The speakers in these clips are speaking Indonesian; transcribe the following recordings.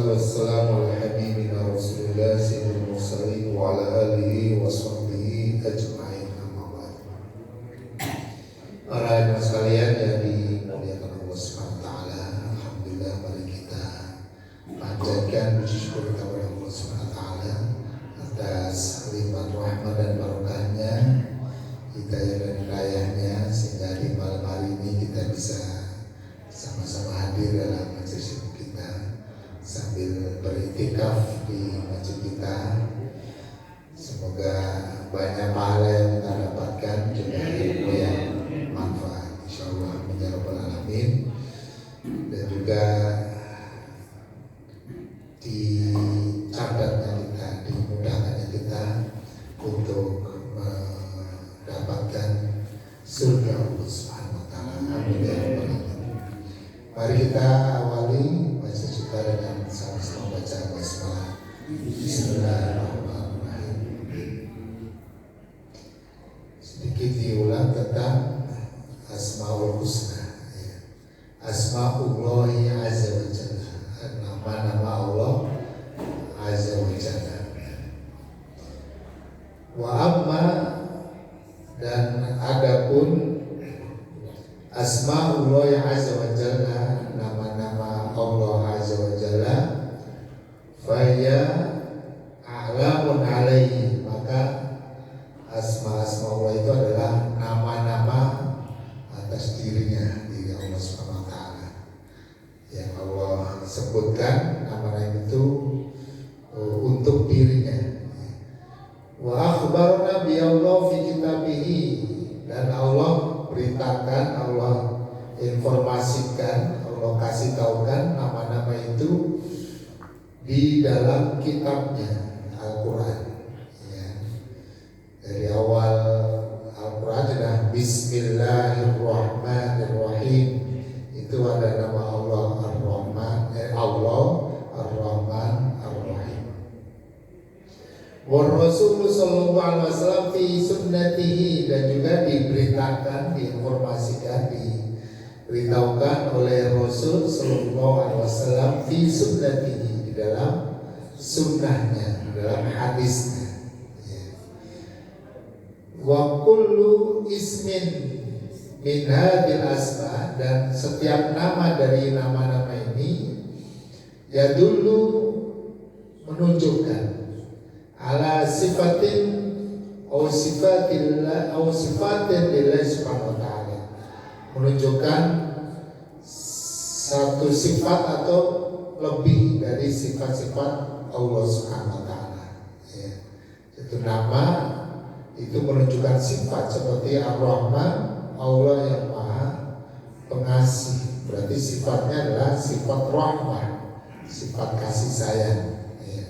Wassalatu wassalamu ala habibina Rasulillah sayyidil mursalin wa ala alihi wa sahbihi ajma'in, amma ba'd. Para hadirin sekalian yang dimuliakan Allah Subhanahu wa taala, alhamdulillah mari kita panjatkan puji syukur kepada Allah Subhanahu wa taala atas limpah rahmat dan barokahnya, hidayah dan hidayahnya, sehingga di malam hari ini kita bisa sama-sama hadir dalam majelis kita sambil beriktikaf di masjid kita. Semoga banyak pahala yang kita dapatkan, juga ilmu yang manfaat, insyaallah ya rabbal alamin. Dan juga dicatatnya kita, dimudahkannya kita untuk mendapatkan surga Allah Subhanahu wa taala. Amin ya rabbal alamin. Mari kita awali baca kita dengan sama-sama baca basmalah. Bismillahirrahmanirrahim. Sedikit diulang tentang Asmaul Husna, Asmaullahi Azza wa Jalla, nama-nama Allah Azza wa Jalla. Wa amma, dan adapun Asmaullahi Azza wa Jalla, nama-nama Allah Azza wa Jalla, faya a'lamun alaihi, maka asma-asma Allah itu adalah nama-nama atas dirinya, diri Allah Subhanahu wa taala yang Allah sebutkan nama-nama itu untuk dirinya. Wa akhbarna bi Allah fi kitabihi, dan Allah beritakan, Allah informasikan, Allah kasih tahukan nama-nama itu di dalam kitabnya Al-Quran. Ya. Dari awal Al-Quran sudah Bismillahirrahmanirrahim, itu ada nama Allah Ar-Rahman, Allah Ar-Rahman Ar-Rahim. Wa Rasul sallallahu alaihi wasallam fi sunnatihi, dan juga diberitakan, diinformasikan, diberitahukan oleh Rasul sallallahu alaihi wasallam fi sunnatihi, di dalam sunnahnya, di dalam hadisnya. Wa kullu ismin min hadhil asma, dan setiap nama dari nama-nama ini ya dulu menunjukkan ala sifatin au sifatillah au sifatin lillahi subhanahu wa ta'ala, menunjukkan satu sifat atau lebih dari sifat-sifat Allah Subhanahu wa ta'ala. Ya. Itu nama itu menunjukkan sifat seperti Ar-Rahman, Allah yang Maha Pengasih, berarti sifatnya adalah sifat rahmah, sifat kasih sayang. Ya.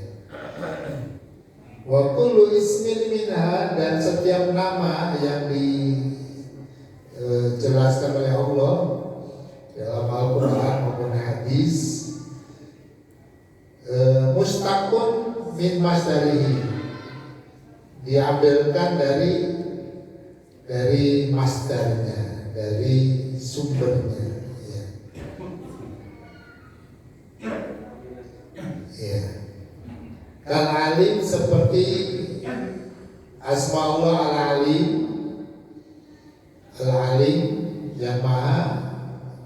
Wa kullu ismin minha, dan setiap nama yang dijelaskan oleh Allah dalam Al-Quran maupun hadis, mustaqun min masdarihi, diambilkan dari masdarnya, dari sumbernya. Ya. Ya. Al-Alim, seperti Asmaullah Al-Alim, Al-Alim yang Maha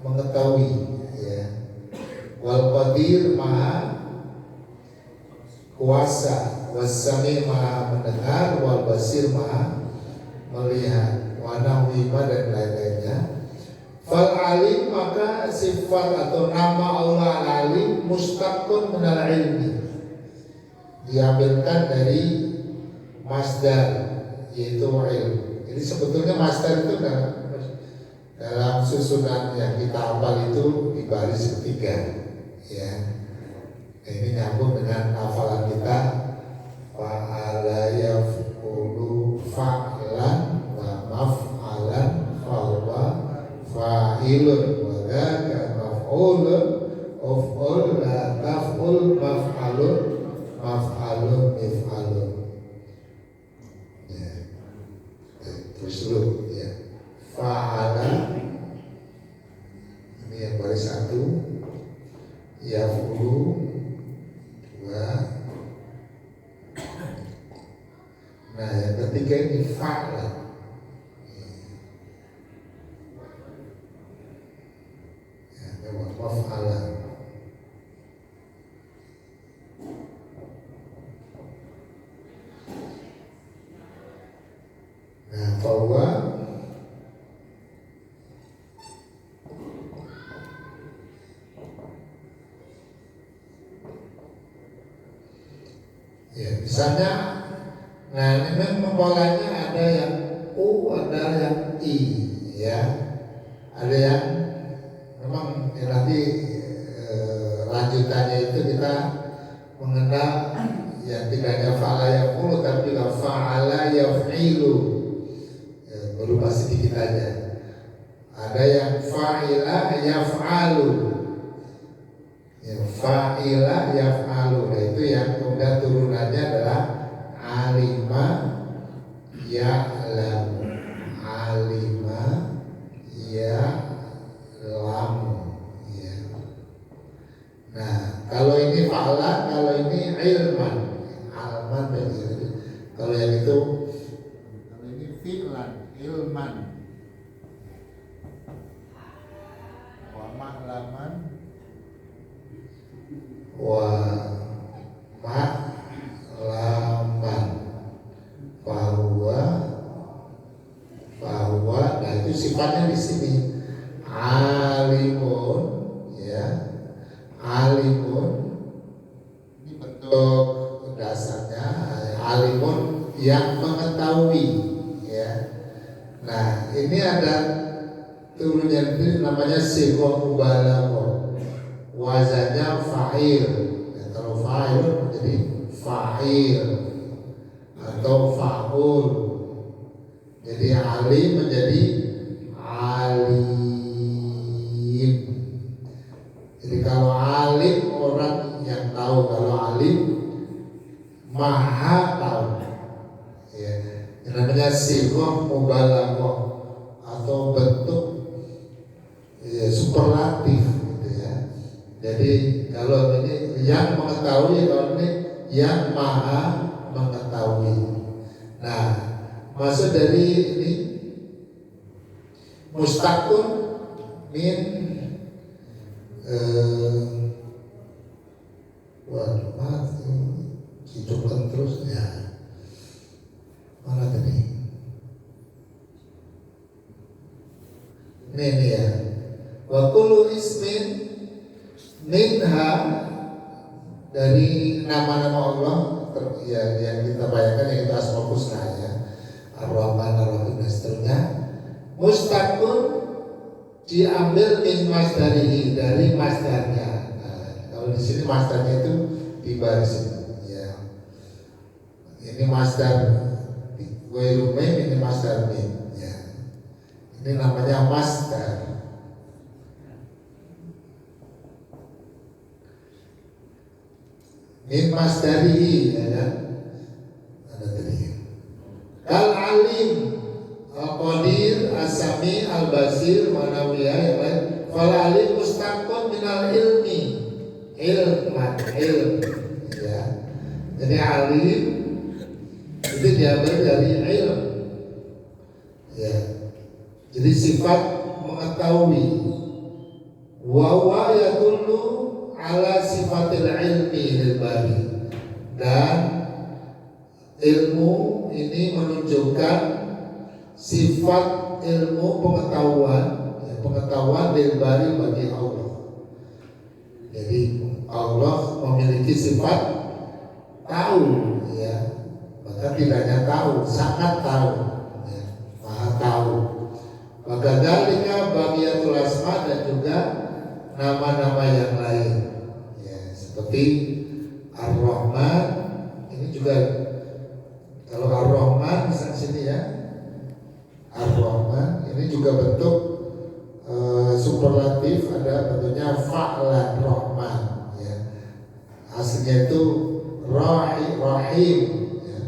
mengetahui, ya. Wal Qadir, Maha kuasa, Was-Sami, Maha mendengar, Wal Basir, Maha melihat, wa nahwima, dan lain-lainnya. Fal Alim, maka sifat atau nama Allah Al-Alim mustaqun minal ilmi, diambilkan dari masdar, yaitu ilmu. Jadi sebetulnya masdar itu dalam susunan yang kita hafal itu di baris ketiga, ya. Ini nyambung dengan hafalan kita, fa'ala yaf'ulu fa'lan wa maf'alan fahuwa fa'ilun wa dzaka maf'ulun uf'ul la taf'ul maf'alun maf'alun mif'alun. Ya. Terus dulu, ya. Fa'ala, ini yang baris satu, yaf'ulu, ketiga ini fa'ala. Ya, waf'ala. Nah, bahwa ya, misalnya, nah ini memang polanya ada yang U, ada yang I, ya, ada yang memang ya, nanti lanjutannya itu kita mengenal yang tidak hanya fa'ala yaf'ulu tapi juga fa'ala yaf'ilu, ya, berubah sedikit aja. Ada yang fa'ila yaf'alu, ya, fa'ila yaf'alu. Nah itu yang kemudian turunannya adalah alima ya'lamu, alima ya'lamu, ya. Nah kalau ini fa'ala, kalau ini ilman, alman dan ilman. Kalau yang itu, kalau ini fi'lan, ilman, wa ma'laman, wa ma'laman, bahwa, nah itu sifatnya di sini alimun, ya, alimun. Ini bentuk dasarnya alimun yang mengetahui, ya. Nah ini ada turunnya itu namanya sighah mubalaghah, wazannya fa'il. Ya, kalau fa'il menjadi fa'il atau fa'ul. Jadi alim menjadi alim. Jadi kalau alim orang yang tahu, kalau alim maha tahu, ya. Yang namanya sighah mubalaghah atau bentuk, ya, superlatif gitu, ya. Jadi kalau ini yang mengetahui, kalau ini yang maha mengetahui. Nah, maksud dari ini mustaqun min waduh, mati hidupkan terus, ya. Mana tadi? Ini ya. Wa kullu ismin minha, dari nama-nama Allah ya, yang kita bayangkan, yang itu Asmaul Husna, ya, Ar-Rahman, Ar-Rahim dan seterusnya. Mustaqun diambil min masdarihi, dari masdarnya. Nah, kalau di sini masdarnya itu dibarisin, ya. Ini masdar Wairumim, ini masdar min, ya. Ini namanya masdar. Min masdarihi, ya kan? Ada tadi. Kal alim, al-qadir, as-sami, al-basir, manawiyah, yang lain. Fal alim mustaqun minal ilmi, ilman, ilm, ya. Jadi alim itu diambil dari ilm, ya. Jadi sifat mengetahui. Wa huwa yadullu ala sifatil ilmi lil bari, dan ilmu ini menunjukkan sifat ilmu pengetahuan, ya, pengetahuan lil bari bagi Allah. Jadi Allah memiliki sifat tahu, ya. Maka tidak hanya tahu, sangat tahu, ya, maha tahu. Maka dalika bagiatul asma, dan juga nama-nama yang lain, ya, seperti Ar-Rahman. Ini juga kalau Ar-Rahman di sini, ya, Ar-Rahman ini juga bentuk superlatif, ada bentuknya fa'lan Rahman, ya. Aslinya itu Rahim, ya,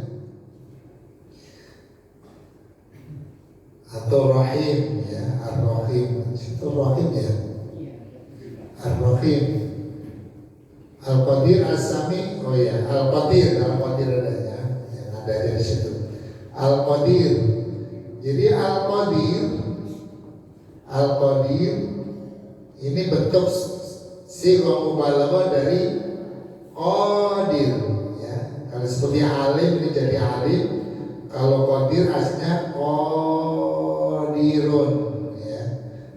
atau Rahim, ya, Ar-Rahim. Itu Rahim, ya, Ar-Rahim. Al-Qadir, As-Sami, oh ya, Al-Qadir ada, ya, yang ada di situ. Al-Qadir. Jadi Al-Qadir ini bentuk sighah mubalaghah dari Qadir ya. Kalau seperti alim ini jadi alim. Kalau Qadir aslinya Qadirun ya.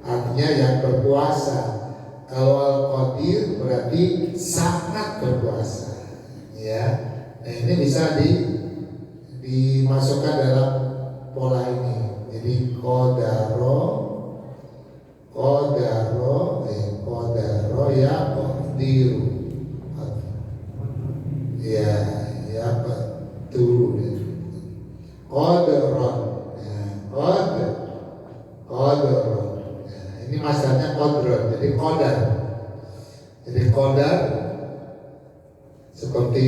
Artinya yang berkuasa. Kalau Al-Qadir berarti sangat berkuasa ya. Nah ini bisa dimasukkan dalam pola ini. Jadi Qadaro ya Qadiru ya betul Qadron ya Qadron ya, ini masanya Qadron jadi Qadar seperti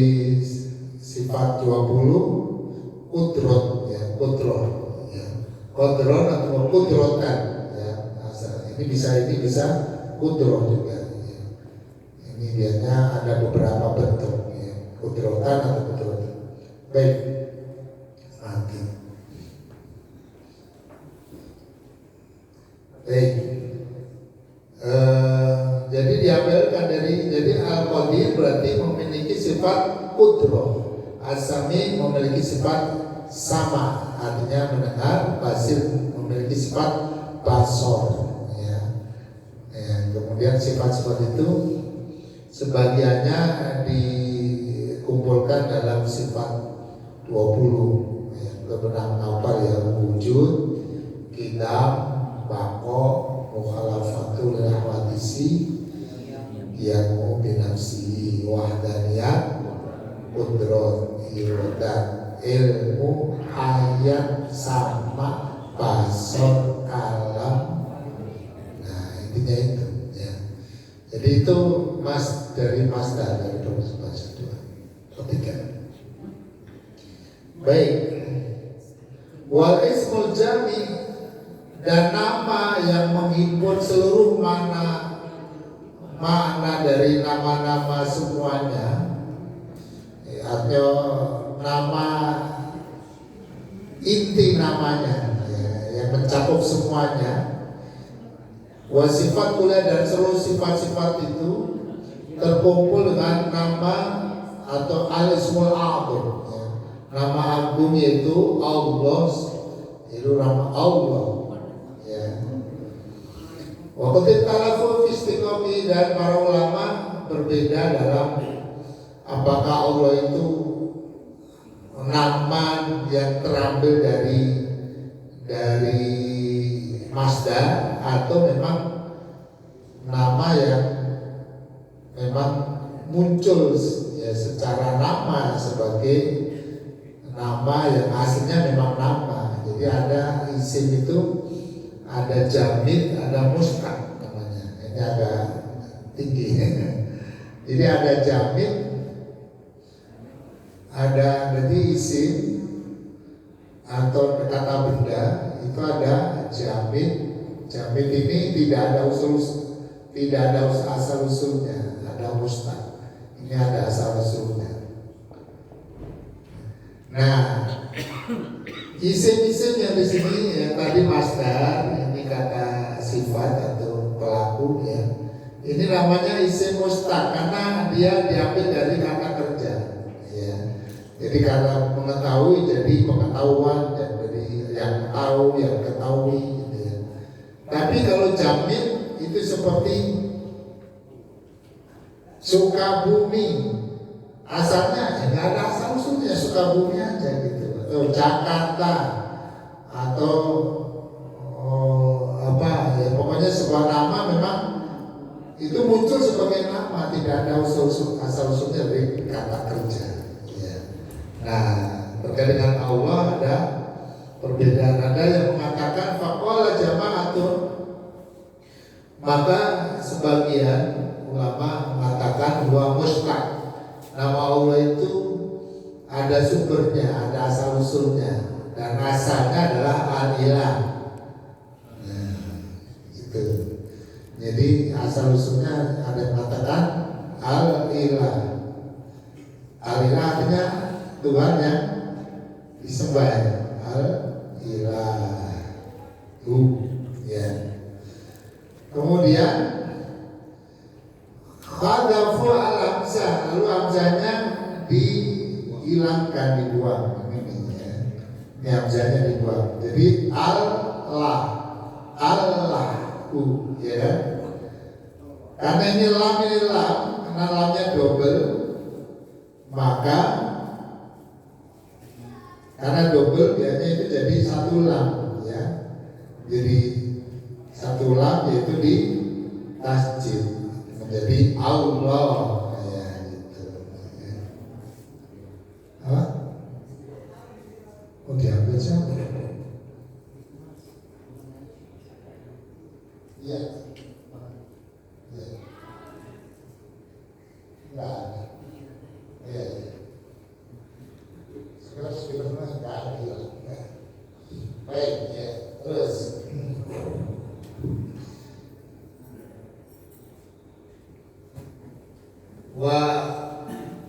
sifat 20 Qudrot ya Qudron ya Qadron atau Qudrotan ya ini bisa Qudron juga ya. Ini biasanya ada beberapa bentuk ya Qudrotan atau Qudrotan. Baik nanti jadi diambilkan jadi Al-Qadir berarti memiliki sifat Qudroh. As-Sami memiliki sifat sama, artinya mendengar. Basir memiliki sifat basor ya. Kemudian sifat-sifat itu sebagiannya dikumpulkan dalam sifat 20 ya. Kebenaran apa ya wujud, kitab, bako, mukhalafatul hawadisi, yamu binafsi, wahdaniyat, qudrat, irodat, ilmu, hayat, sama, basor, kalam. Nah intinya itu ya. Jadi itu dari bahasa dua ketiga. Baik. Wal ismul jami dan nama yang menghimpun seluruh makna dari nama-nama semuanya atau nama inti namanya ya, yang mencakup semuanya. Wasifat kuliah dan seluruh sifat-sifat itu terkumpul dengan nama atau al-ismul a'zam ya. Nama agung yaitu Allah, itu nama Allah ya. Waqatil talafu fi istiqami dan para ulama berbeda dalam apakah Allah itu nama yang terambil dari masdar atau memang nama yang memang muncul ya secara nama sebagai nama yang aslinya memang nama. Jadi ada isim itu ada jamid, ada mustaq namanya. Ini agak tinggi. Jadi ada jamid, ada berarti isim atau kata benda itu ada jamid. Jamid ini tidak ada asal usulnya, ada mustaq. Ini ada asal usulnya. Nah, isim-isim yang di sini yang tadi masdar, ini kata sifat atau pelaku ya. Ini namanya isim mustaq karena dia diambil dari kata kerja ya. Jadi karena mengetahui jadi pengetahuan dan dari yang tahu, yang ketahui gitu ya. Tapi kalau jamid itu seperti Sukabumi, asalnya nggak ada asal usulnya, Sukabumi aja gitu, atau Jakarta atau apa ya, pokoknya sebuah nama memang itu muncul sebagai nama, tidak ada asal usulnya dari kata kerja ya. Nah terkait dengan Allah ada perbedaan, ada yang mengatakan faqala jama'atun, maka sebagian ulama mengatakan bahwa mustaq, nama Allah itu ada sumbernya, ada asal usulnya, dan asalnya adalah al-ilah. Nah, itu. Jadi asal usulnya ada yang mengatakan al-ilah. Al-ilah artinya Tuhan yang disembah. al-ilahu, ya. Kemudian khadafu al-hamzah, lalu hamzahnya dihilangkan, dibuang. Ini hamzahnya dibuang. Jadi Allahu, ya. Karena ini lam, karena lamnya double, maka karena double biasanya itu jadi satu lam, ya. Jadi satu lam yaitu di tasjid menjadi Allah, ya, gitu. Apa? Oh, diambil siapa? Iya. Iya. Enggak ada. Iya. Sekarang enggak ada. Baik, ya. Terus. Wa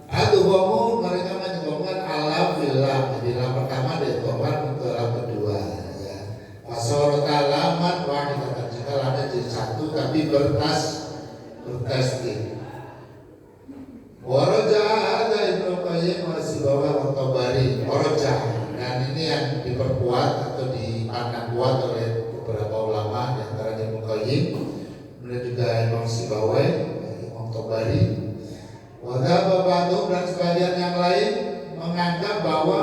adhuwamu, mereka menyebutkan alam filam. Jadi lam pertama diubahkan ke lam kedua, ya. Fasorota laman wahidatan, jika lamnya jadi satu tapi bertasdid. Waraja ada Ibnu Qayyim masih bawa Tabari. Waraja, dan ini yang diperkuat atau dipandang kuat oleh beberapa ulama, di antaranya Ibnu Qayyim, kemudian juga Imam Sibawai, Imam Tabari. Wadhaba ba'dhum, dan sebagian yang lain menganggap bahwa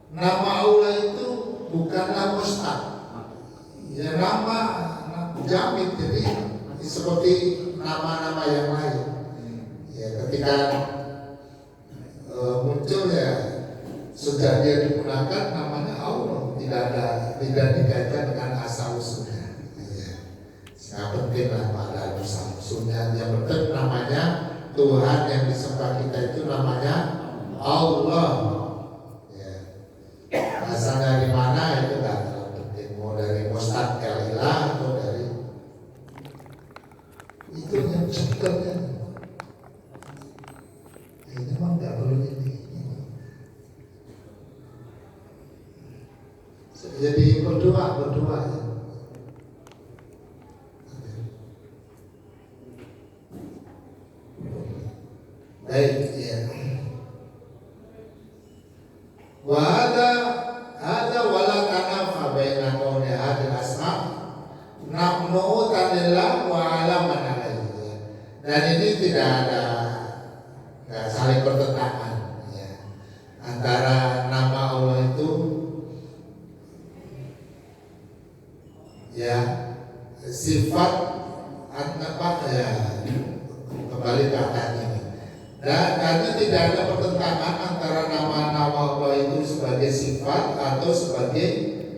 nama Allah itu bukanlah mustaq, ya, nama jamid, jadi seperti nama-nama yang lain. Ya, ketika muncul, ya, sejak dia digunakan namanya Allah, tidak dikaitkan dengan asal usulnya. Ya. Sangat penting lah pada asal usulnya. Yang penting namanya Tuhan yang disembah kita itu namanya Allah, ya. Asal dari mana itu nggak terlalu penting, mau dari mustaqil ilah atau dari itu yang sebetulnya ini memang nggak perlu ini. Jadi berdoa ya. Baik, ya. Wa hada wala tanafa baina qawli hadil asma naqnu tanillah wa alaman alaihi. Dan ini nggak saling bertentangan, ya. Antara nama Allah itu, ya, sifat apa, ya, kembali ke atas ini. Dan karena tidak ada pertentangan antara nama-nama Allah itu sebagai sifat atau sebagai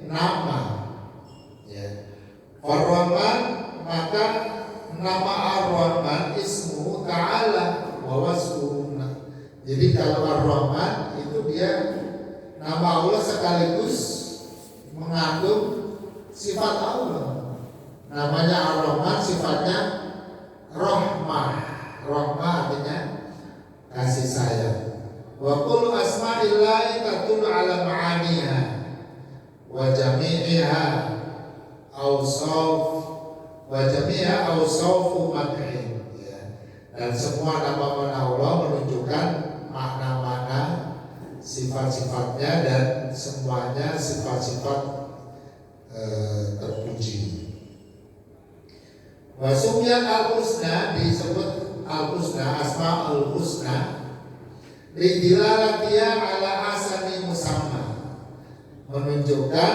nama, ya. Ar-Rahman, maka nama Ar-Rahman ismu ta'ala wa wasfuhu. Jadi kalau Ar-Rahman itu dia nama Allah sekaligus mengandung sifat Allah. Namanya Ar-Rahman, sifatnya rahmah. Rahmah artinya kasih sayang. Wa kullu asma'illahi tadullu ala ma'aniha wa jami'iha awsaf wa jami'iha awsafu madhin, ya. Dan semua nama-nama Allah menunjukkan makna-makna sifat-sifatnya, dan semuanya sifat-sifat terpuji. Wa sumiyat al-husna, disebut al-husna, asma al-husna, lidilalatiya ala asani musamma, menunjukkan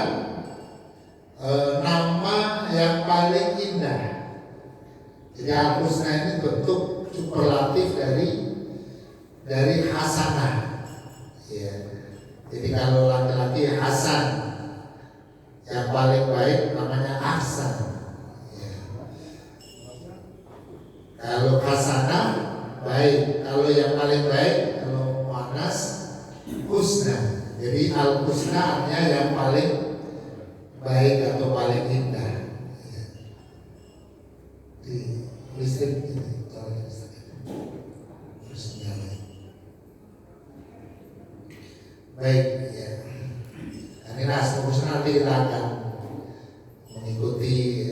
nama yang paling indah. Jadi al-husna ini bentuk superlatif dari hasanah, ya. Jadi kalau laki-laki hasan, yang paling baik namanya ahsan, ya. Kalau hasanah baik, kalau yang paling baik, kalau muannas husna. Jadi al-husna artinya yang paling baik atau paling indah, ya. Di listrik ini baik, ya. Ini Asmaul Husna nanti kita akan mengikuti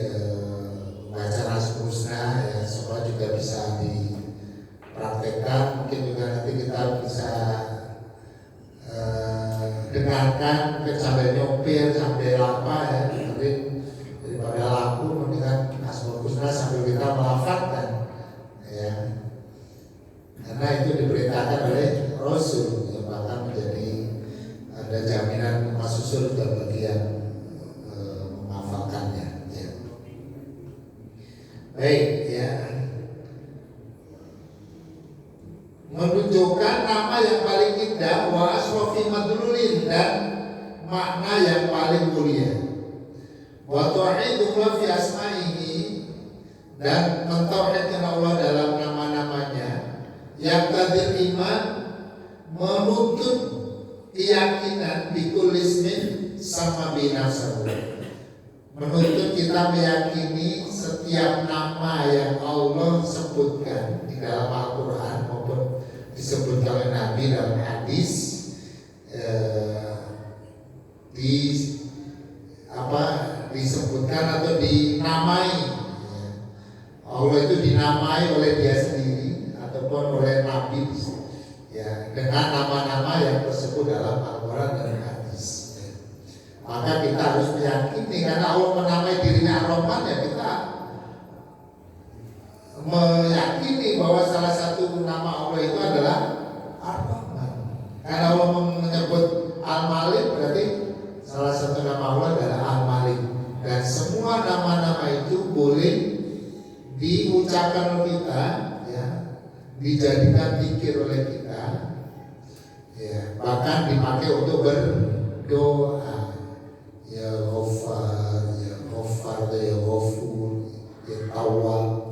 baca Asmaul Husna ya, supaya juga bisa dipraktekkan. Mungkin juga nanti kita bisa dengarkan mungkin sambil nyopir, sambil apa ya, mungkin daripada lagu mendingan Asmaul Husna sambil kita melafalkan ya, karena itu diperintahkan oleh Rasul yang bahkan menjadi ada jaminan masuk surga bagi yang menghafalkannya ya. Baik ya, menunjukkan nama yang paling indah wa asrofi madlulin dan makna yang paling mulia. Wa tauhidullah fi asma'ihi dan mentauhidkan Allah dalam nama-namanya. Yang tadi iman menuntut keyakinan bikul ismin sama binafsahu, menuntut kita meyakini setiap nama yang Allah sebutkan di dalam Al-Quran maupun disebutkan oleh Nabi dalam hadis, disebutkan atau dinamai. Allah itu dinamai oleh Dia sendiri ataupun oleh Nabi ya, dengan nama-nama yang tersebut dalam Al-Quran dan hadis ya. Maka kita harus meyakini, karena Allah menamai dirinya Ar-Rahman ya, kita meyakini bahwa salah satu nama Allah itu adalah Ar-Rahman. Karena Allah menyebut Al-Malik, berarti salah satu nama Allah adalah Al-Malik. Dan semua nama-nama itu boleh diucapkan oleh kita ya, dijadikan zikir oleh kita ya, bahkan dipakai untuk berdoa. Ya Ghaffar, ya Ghaffar, ya Ghafur, ya Tawwab.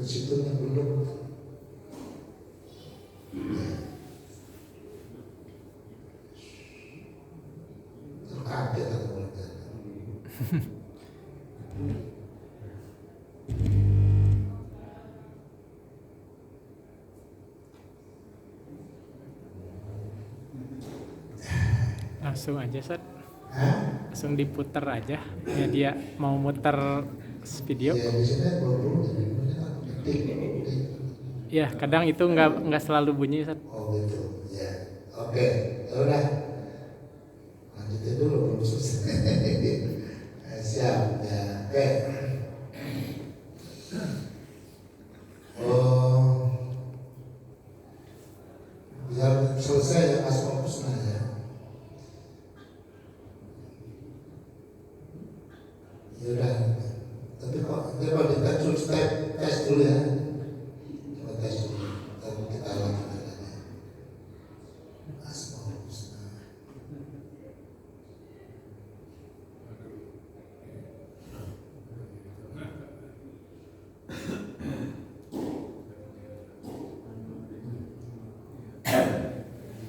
Situ yang belum terkaget atau mereka. Langsung aja Sat, langsung diputer aja ya, dia mau muter video. Ya di sini Ya kadang itu nggak selalu bunyi Sat. Oh gitu ya, oke ya udah lanjutin dulu belum selesai. Siap ya, oke. Biar selesai ya Asmaul Husna ya. Yaudah, tapi kok kita terus tes dulu ya. Coba tes dulu, lalu kita lanjutkan lagi. Asmaul Husna.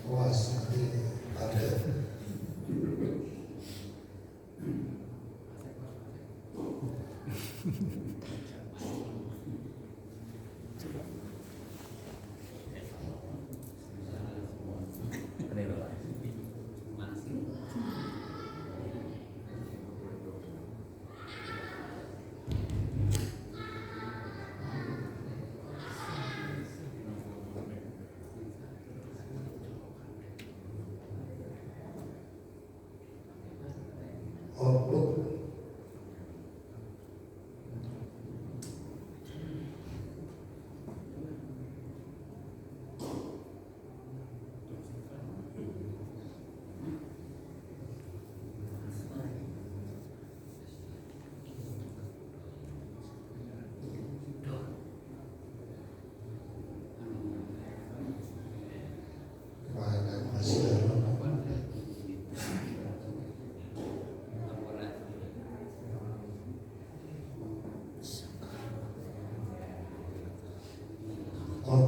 Wah, nanti ada.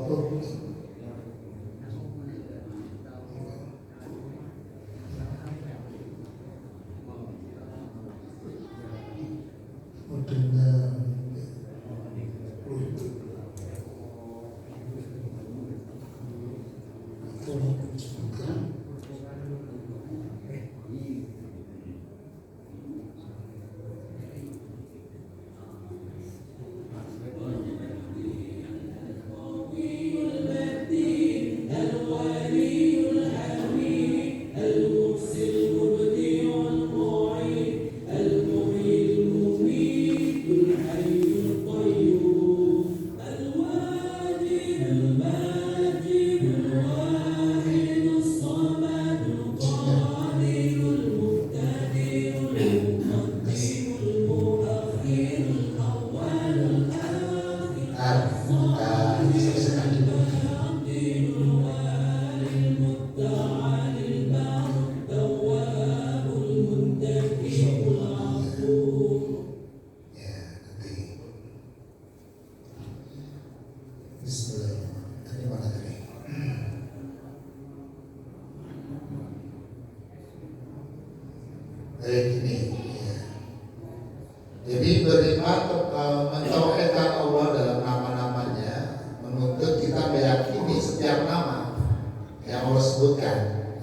tuh. Udahnya gini, ya. Jadi beriman mentauhidkan Allah dalam nama-namanya menuntut kita meyakini setiap nama yang Allah sebutkan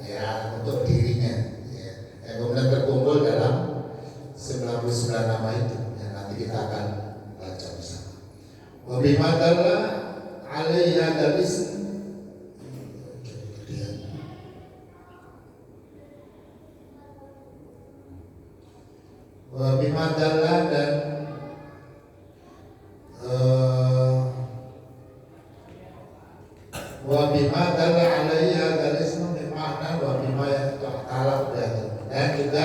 ya untuk dirinya ya. Yang kemudian terkumpul dalam 99 nama itu yang nanti kita akan baca bersama. Wa bimadalla alaihi hadalis wa bimadalla dan wa bimadalla alaihi hadalis bermakna wa bima ta'ala dan juga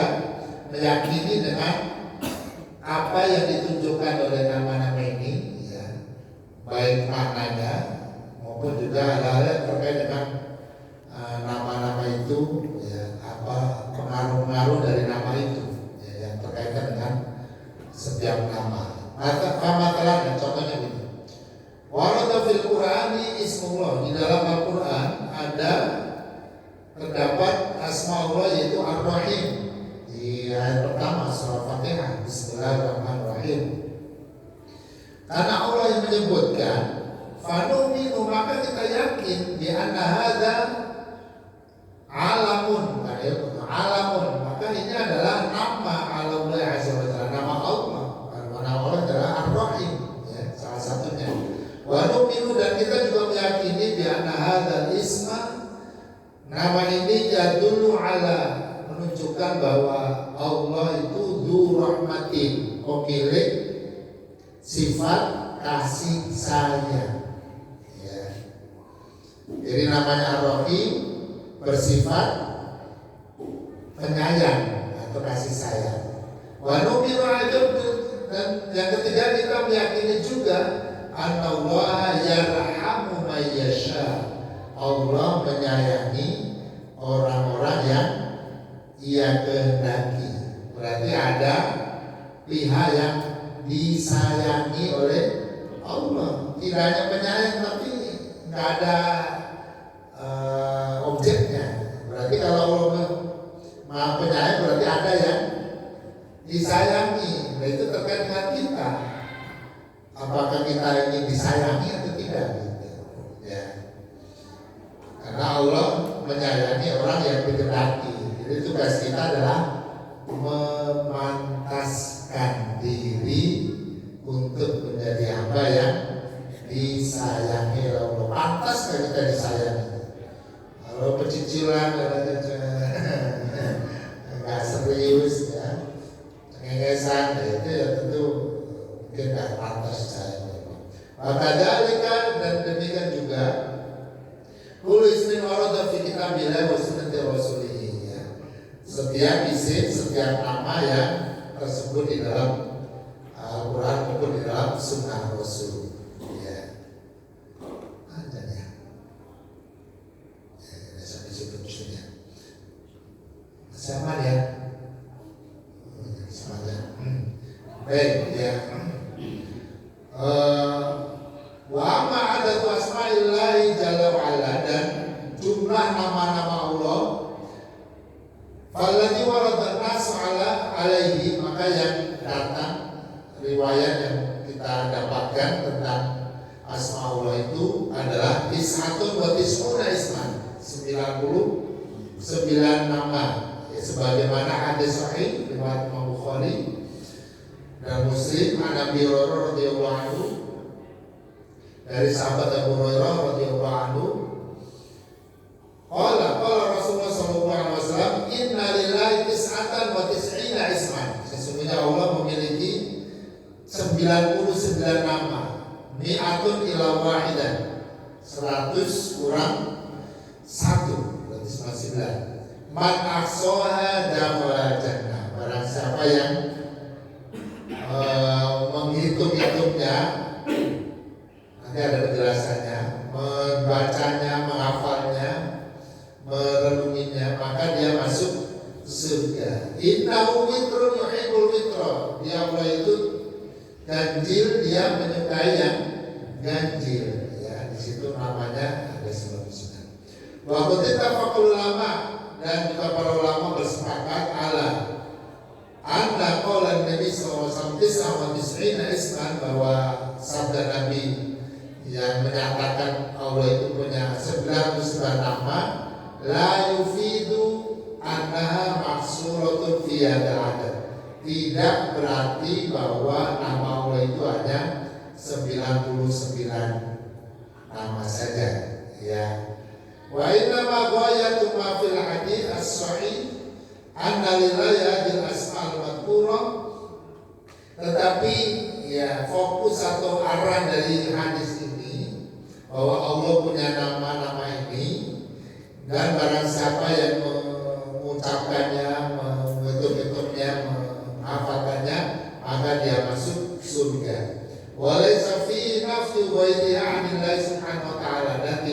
meyakini dengan apa yang ditunjukkan oleh nama-nama ini ya, baik maknanya maupun juga hal-hal yang terkait dengan nama-nama itu ya, apa pengaruh-pengaruh dari nama itu ya, yang terkaitan dengan setiap nama. Matalah contohnya gini. Warada fil Qur'ani ismullah, di dalam Al-Qur'an ada terdapat asma Allah yaitu Ar-Rahim di ayat pertama surah Fatihah. Bismillahirrahmanirrahim. Karena Allah yang menyebutkan fanuminu, maka kita yakin di anna hadza alamun, alamun, maka ini adalah nama Allah azza wa jalla, nama Allah. Nama Allah adalah Ar-Rahim ya, salah satunya. Wa numinu, dan kita juga meyakini di anna hadzal isma, nama ini yadullu ala, menunjukkan bahwa Allah itu dzu rahmatin, pemilik sifat kasih sayang ya. Jadi namanya Ar-Rahim bersifat penyayang atau kasih sayang. Wa nu'minu dan yang ketiga kita meyakini juga annallaha yarhamu may yasha, Allah menyayangi orang-orang yang Ia kehendaki. Berarti ada pihak yang disayangi oleh Allah. Tidak hanya penyayang tapi nggak ada objeknya. Berarti kalau Allah Maha Penyayang berarti ada yang disayangi. Nah itu terkait dengan kita. Apakah kita ingin disayangi atau tidak? Gitu. Ya. Karena Allah menyayangi orang yang dikehendaki. Jadi tugas kita adalah memantaskan diri untuk menjadi hamba yang disayangi oleh Allah. Pantas kan kita disayangi. Kalau pecicilan nggak serius ya, cengengesan itu ya tentu mungkin nggak pantas disayang. Maka dan demikian juga kullu ismin warada fi kitabillah wa sunnati rasulih ya. Setiap isim, setiap nama yang tersebut di dalam Al-Quran maupun di dalam Sunnah Rasul ya. Ada ya. Sampai sebut maksudnya. Sama ya. Sama ya. Baik ya. Wa amma adatu asma'illah nama-nama Allah. Falladhi waradan nasu alaihi, maka yang datang riwayat yang kita dapatkan tentang asma Allah itu adalah tis'atun wa tis'una isman, 99 nama, ya, sebagaimana hadis sahih riwayat Imam Bukhari dan Muslim an Abi Hurairah radhiyallahu anhu, dari sahabat Abu Hurairah radhiyallahu anhu, qala Rasulullah sallallahu alaihi wasallam, inna lillahi tis'atan wa tis'ina isman, sesungguhnya Allah memiliki 99 nama, mi'atun ila wahidan, 100 kurang 1, berarti 99. Man ahsaha dakhala jannah, barang siapa yang menghitung-hitungnya, nanti ada penjelasannya, membacanya, menghafalnya, merenunginya, maka dia masuk surga. Innahu witrun yuhibbul witra, dia Allah itu ganjil, dia menyukai yang ganjil. Ya, di situ namanya ada 99. Wa qutitafaqul ulama, dan juga para ulama bersepakat ala anna qaulan Nabi sallallahu alaihi wasallam 99 isman, bahwa sabda Nabi yang menyatakan Allah itu punya 99 nama, la yufidu annaha mahsuratun fi hadzal adad, tidak berarti bahwa nama Allah itu hanya 99 nama saja, ya. Wa inna ma ghayatu ma fil hadits as-sahih anna lillahi hadhil asma'ul madhkurah, tetapi ya fokus atau arah dari hadis ini bahwa Allah punya nama-nama ini, dan barang siapa yang mengucapkannya, menghitungnya, menghafalkannya, maka dia masuk surga. Walaysa fi nafsi ghairiha 'anillahi subhanahu wa ta'ala, dan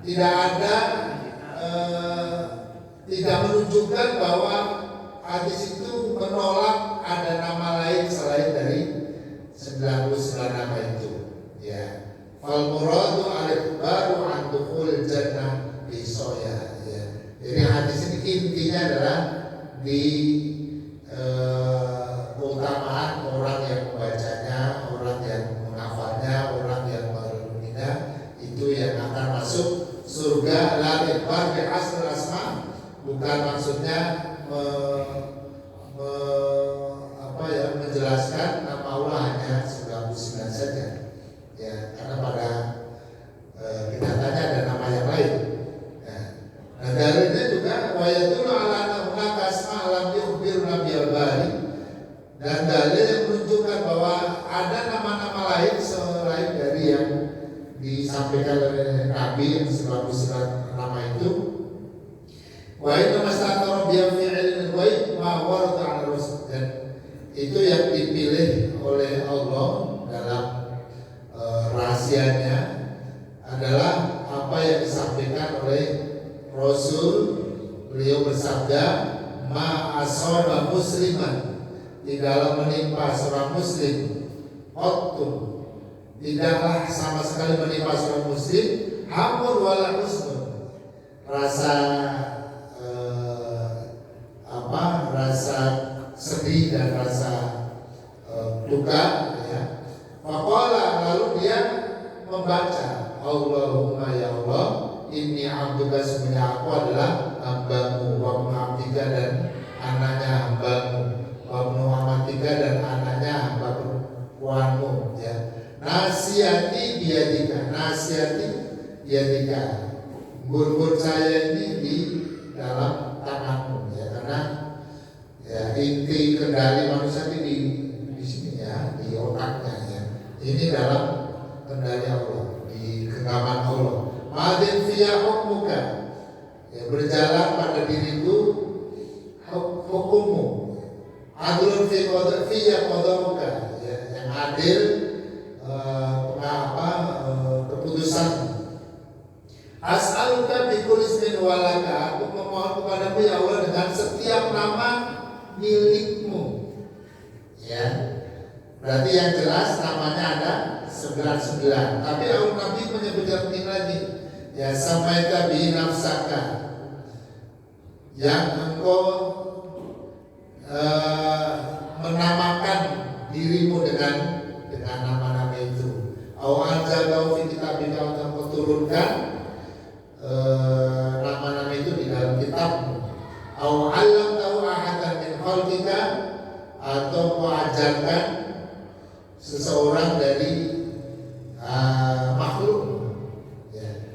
tidak ada tidak menunjukkan bahwa hadis itu menolak ada nama lain selain dari 99 nama itu, ya. Fal muradu al-ikhbaru an dukhul jannah bi soya, ya. Jadi hadis ini intinya adalah di keutamaan orang yang membacanya, orang yang menghafalnya, orang yang merenunginya, itu yang akan masuk surga. La ikhbar bi asl asma, bukan maksudnya menjelaskan nama Allah hanya 99 saja, ya, karena pada kenyataannya ada nama yang lain. Nah, dalilnya juga wayatulu ala hunaka asma lam yukhbir Nabi al-Bari, dan dalil yang menunjukkan bahwa ada nama-nama lain selain dari yang disampaikan oleh Nabi yang 99 nama itu. Wa inna mastatara bi fi'il ghaib ma warada 'ala rasul, dan itu yang dipilih oleh Allah dalam rahasianya adalah apa yang disampaikan oleh Rasul. Beliau bersabda, ma asaba musliman, tidaklah menimpa seorang muslim, qattu, tidaklah sama sekali menimpa seorang muslim, hamun wala husnun, rasa rasa sedih dan rasa duka, ya. Faqala, lalu dia membaca, Allahumma ya Allah, inni abduka, sebenarnya aku adalah hambamu, wa abdika, dan anaknya hambamu, wa amatika, dan anaknya hamba perempuanmu, ya. Nasiati biadika, nasiati biadika, gun-gun saya ini di dalam tanganmu, ya, karena ya inti kendali manusia ini di sini, ya, di otaknya, ya. Ini dalam kendali Allah, di genggaman Allah. Madin fiya hukmuka, ya, berjalan pada diriku hukummu. Adlun fi fiya qadamuka, ya, yang adil keputusan. As'aluka bi kulli ismin walaka, aku memohon kepadamu ya Allah dengan setiap nama milikmu, ya. Berarti yang jelas namanya ada 99. Tapi Allah Nabi menyebutkan ini lagi, ya samaita bi nafsaka, yang engkau menamakan dirimu dengan nama-nama itu. Anzalahu fi kitabika, engkau turunkan nama-nama itu di dalam kitabmu. Allamtahu ahadan min khalqika, atau kau ajarkan seseorang dari makhluk.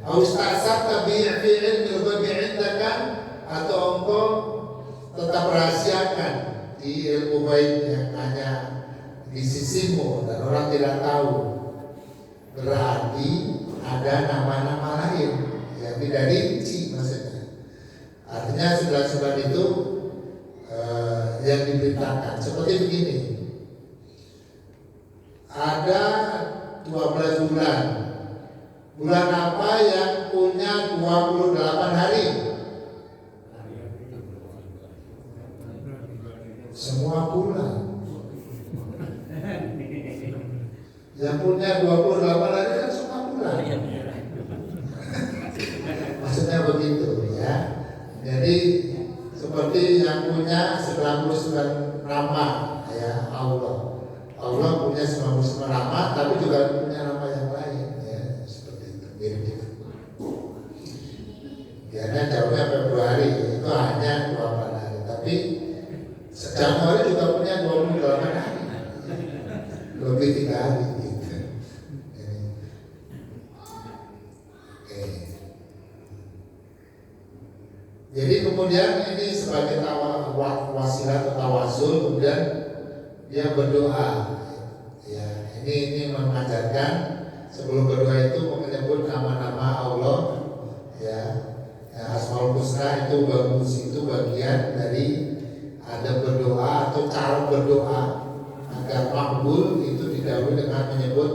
Ista'sarta bi ilmil ghaibi 'indaka, atau engkau tetap rahasiakan di ilmu gaib yang hanya di sisimu dan orang tidak tahu. Berarti ada nama-nama lain yang tidak rinci maksudnya. Artinya sudah itu yang diberitakan seperti begini. Ada 12 bulan. Bulan apa yang punya 28 hari? Semua bulan. Yang punya 28 hari kan semua bulan. Maksudnya begitu ya. Jadi seperti yang punya 99 nama ya Allah. Allah punya 99 nama, tapi juga punya nama yang lain ya, seperti itu. Mirip-mirip. Biarnya jauhnya Februari itu hanya 28 hari, tapi Januari juga punya 28 hari, lebih 3 hari gitu. Oke. Jadi kemudian ini sebagai wasilah atau tawasul, kemudian dia berdoa. Ya, ini mengajarkan sebelum berdoa itu menyebut nama-nama Allah. Ya, Asmaul Husna itu bagus, itu bagian dari ada berdoa atau cara berdoa agar makbul itu didahului dengan menyebut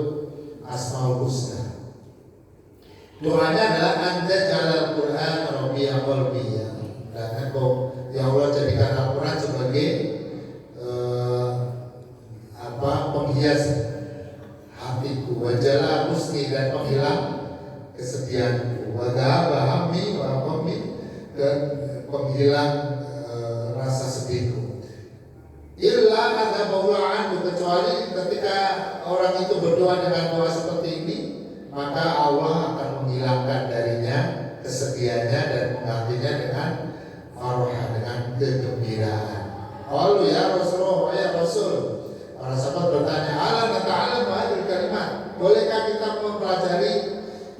Asmaul Husna. Doanya adalah anta jalal Quran Rabi'a qalbi, dan engkau ya Allah jadikan Al-Quran sebagai penghias hatiku, wajala husni, dan penghilang kesedihanku, wadahaba hammi wa hammi, dan penghilang rasa sedihku. Illa ada bawaan, kecuali ketika orang itu berdoa dengan doa seperti ini, maka Allah akan menghilangkan darinya kesedihannya dan menggantinya dengan farah, dengan kegembiraan. Qalu ya Rasulullah, ya Rasul. Para sahabat bertanya, ala nata'alam hadil kalimat, bolehkah kita mempelajari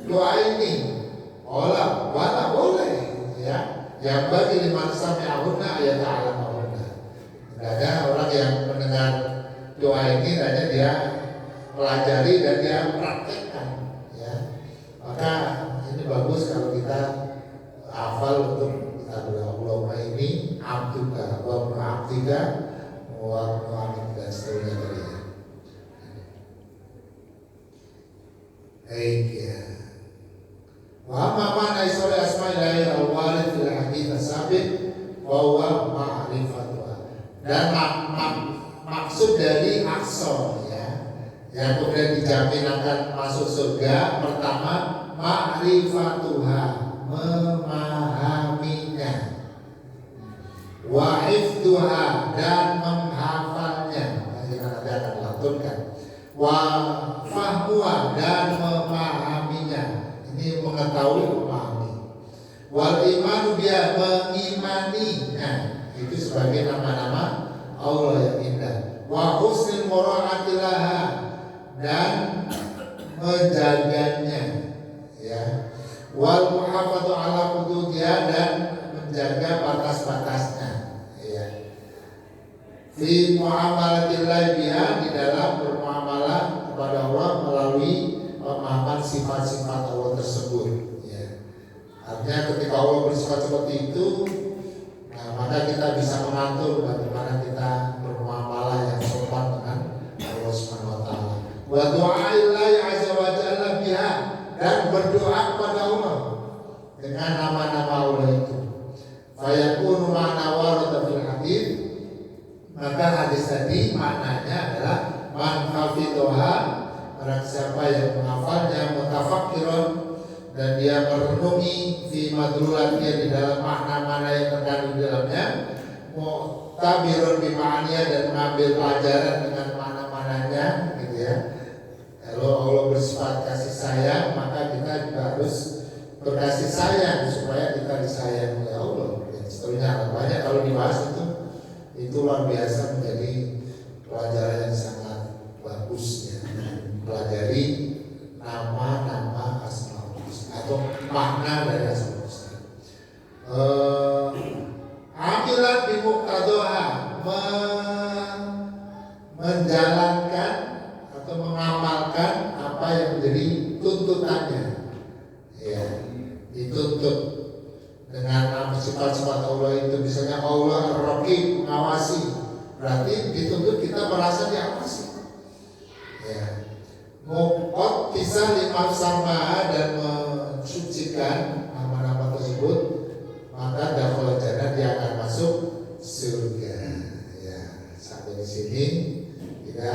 doa ini? Wala boleh ya. Yang bagi liman sami'ahunna ya ta'alamahunna. Tidak ada orang yang mendengar doa ini hanya dia pelajari dan dia praktekkan ya. Maka ini bagus kalau kita hafal untuk kita berdoa. Allahumma ini abduka wa abdika wa dan seterusnya tadi ya. Baik ya. Wa amma mana isra asma'illahi al-walid fil hadits as-sabiq wa huwa ma'rifatuha. Dan maksud dari aqsa ya, yang kemudian dijamin akan masuk surga, pertama ma'rifatuha, memahaminya, wa hifdzuha, dan menghafalnya. Kita nanti akan lantunkan. Wa fahmuha, dan memahaminya. Ini mengetahui, memahami. Wal imanu biha, mengimaninya. Itu sebagai nama-nama Allah yang indah. Wa husnul mura'atilaha, dan menjaganya ya. Wal muhafadhu ala hududiha, dan menjaga batas-batasnya ya. Fi muamalatillah biha, di dalam bermuamalah kepada Allah melalui pemahaman sifat-sifat Allah tersebut ya. Artinya ketika Allah bersifat seperti itu, nah, maka kita bisa mengatur bagaimana kita bermuamalah yang sopan dengan Allah Subhanahu wa taala. Wa du'aillahi azza wa jalla biha, dan berdoa kepada Allah dengan nama-nama Allah itu. Fayakunu ma'na warada fil hadits, maka hadis tadi maknanya adalah man hafidhoha, barang siapa yang menghafalnya, mutafakkiron, dan dia merenungi fi madlulatnya di dalam makna-makna yang terkandung di dalamnya, mu'tabirun bi ma'aniya dan mengambil pelajaran dengan makna-maknanya gitu ya. Kalau Allah bersifat kasih sayang, maka kita juga harus berkasih sayang supaya kita disayang oleh Allah. Dan seterusnya banyak kalau dibahas itu luar biasa, menjadi pelajaran yang sangat bagus ya. Pelajari nama-nama Asmaul Husna atau makna dari Asmaul Husna. Amilan bi muqtadaha, menjalankan atau mengamalkan apa yang menjadi tuntutannya. Ya, dituntut dengan nama sifat-sifat Allah itu, misalnya Allah Ar-Raqib, mengawasi, berarti dituntut kita merasa diawasi. Ya, muqad bisa lima sama dan mensucikan nama-nama tersebut, maka dakhala jannah, dia akan masuk surga. Ya, sampai di sini kita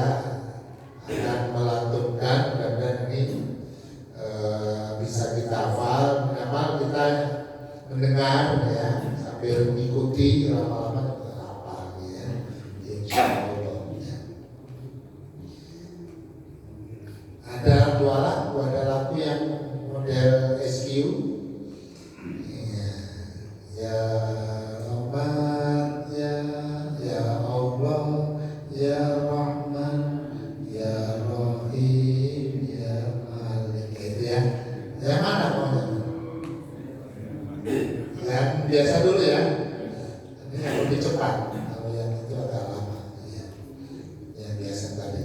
akan melantunkan dan ini bisa kita hafal, minimal kita mendengar ya, sambil mengikuti, lama-lama kita hafal ya, insyaallah ya. Ada dua lagu yang model SQ ya, Rahman ya Allah ya Rahman ya Rahim ya Malik, gitu ya. Yang mana mau? Yang biasa dulu ya. Ini yang lebih cepat. Kalau yang itu agak lama ya. Yang biasa tadi.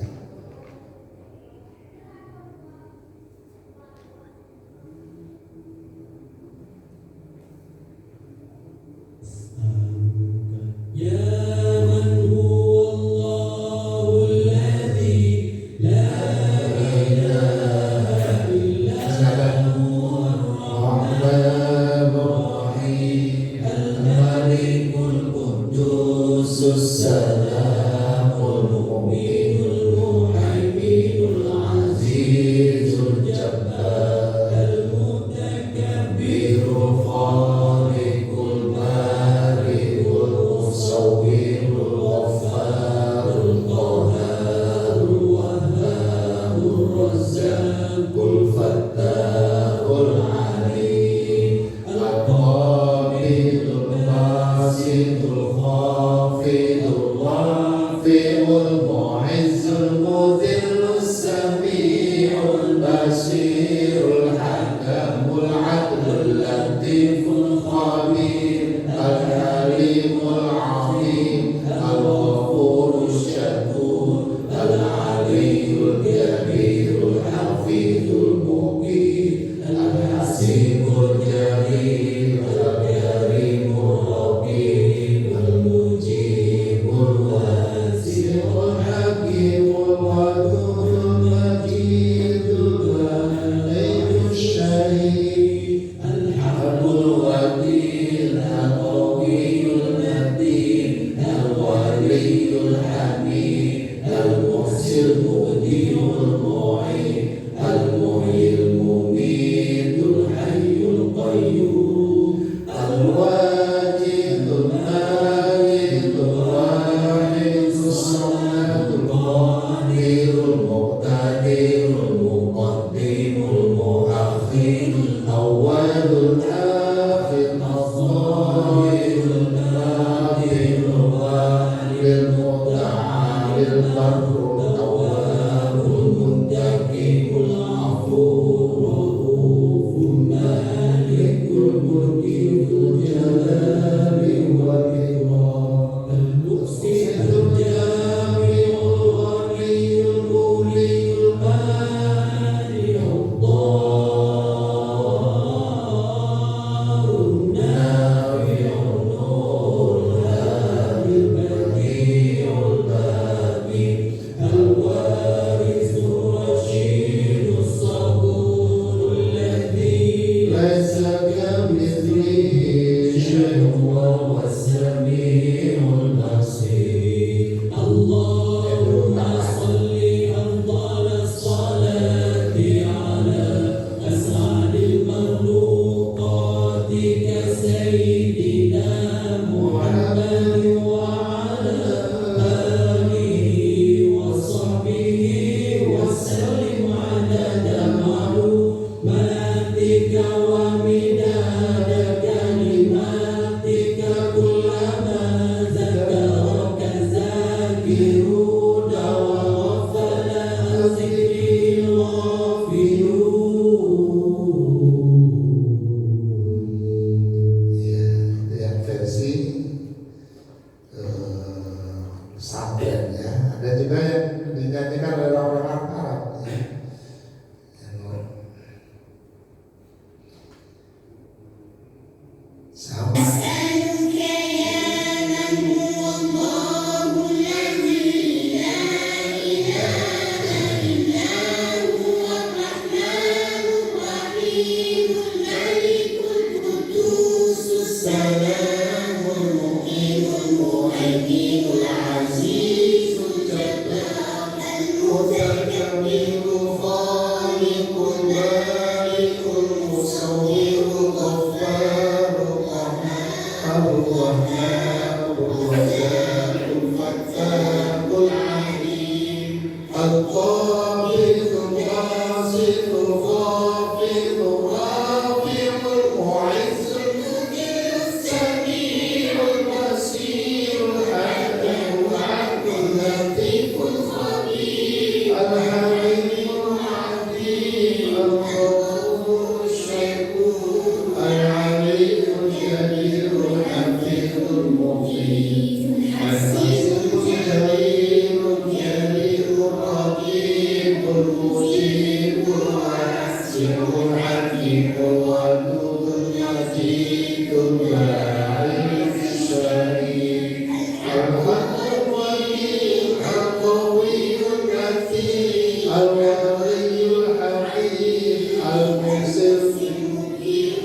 Al-Waliyul Hamid Al-Musil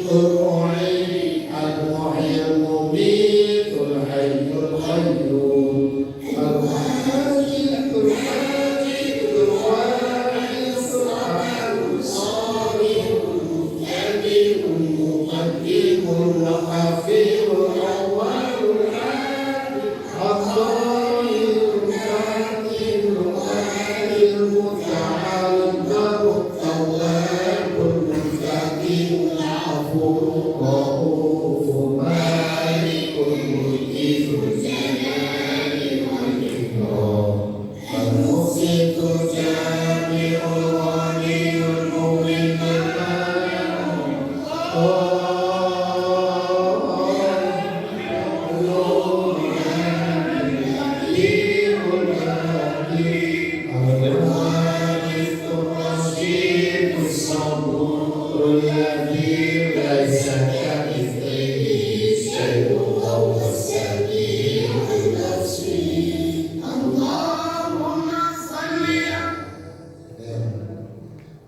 Al-Mu'in Al-Muhyil Mumitul Hayyul Qayyum Al-Wahidul Wahidul Wahidul Ahadul Shamsul Qadirul Muqaddimul Mu'akhirul Awwalul Akhir Al-Zahirul Batinul Akhirul Muta'al Barut Tawwabul Muttaqin Afur Rahufur Malikul Mulki Dzul Jalali wal Ikram Al-Muqsitul Jami'ul Ghaniyul Mu'minul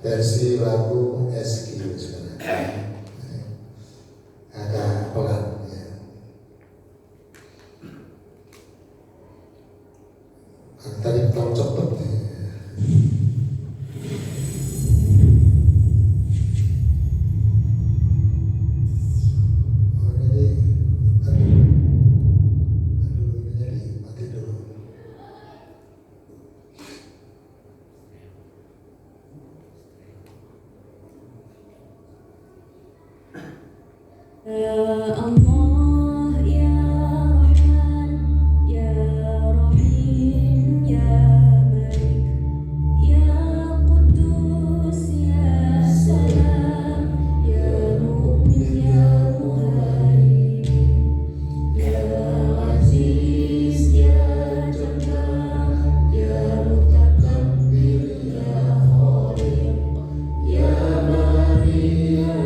versi lagu SQ sekarang agak pelan ya. Kan tadi terlalu cepet ya. Oh jadi tadi dulu ini jadi mati dulu. Allah ya Rahman ya Rahim ya Malik ya Quddus ya Salam ya Mu'min ya Muhaimin ya Aziz ya Jabbar ya Mutakabbir ya Khaliq ya Bari ya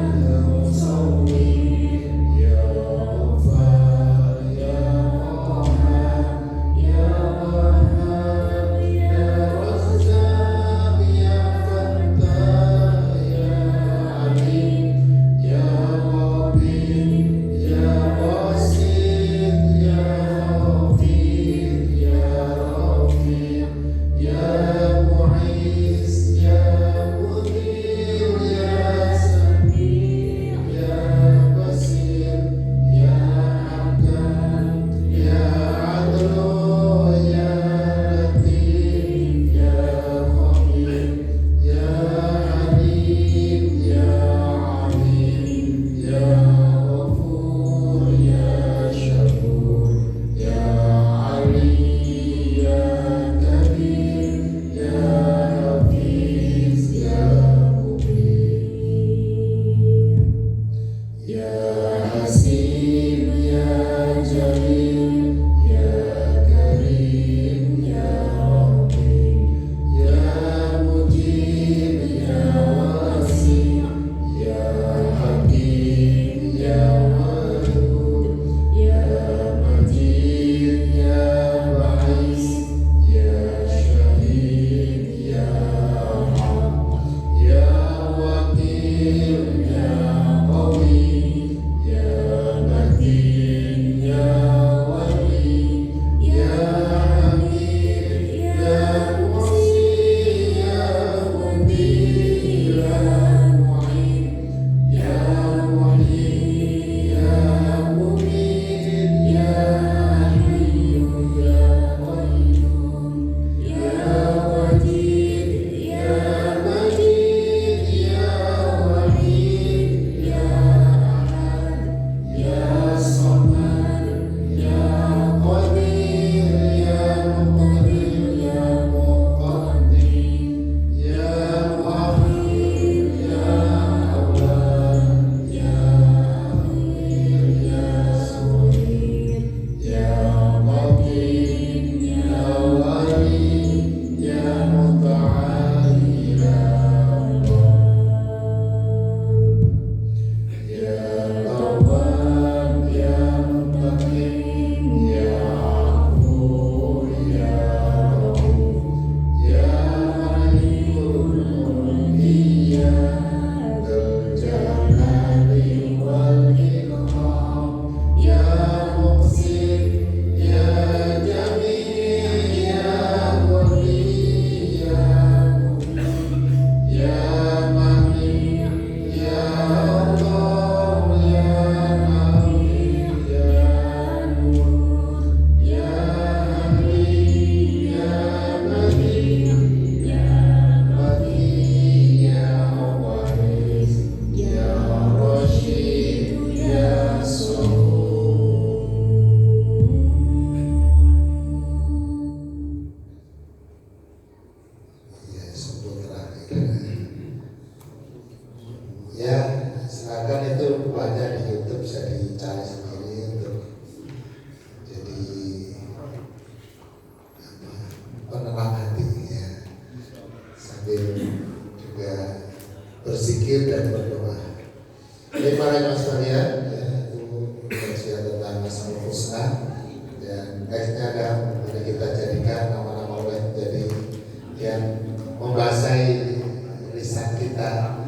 Musawwir ya banyak di YouTube, bisa dicari sendiri untuk jadi penenang hati ya, sambil juga berzikir dan berdoa. Jadi para jemaah sekalian, ya, itu kajian tentang Asmaul Husna, dan nextnya adalah mari kita jadikan nama-nama Allah menjadi yang membasahi lisan kita,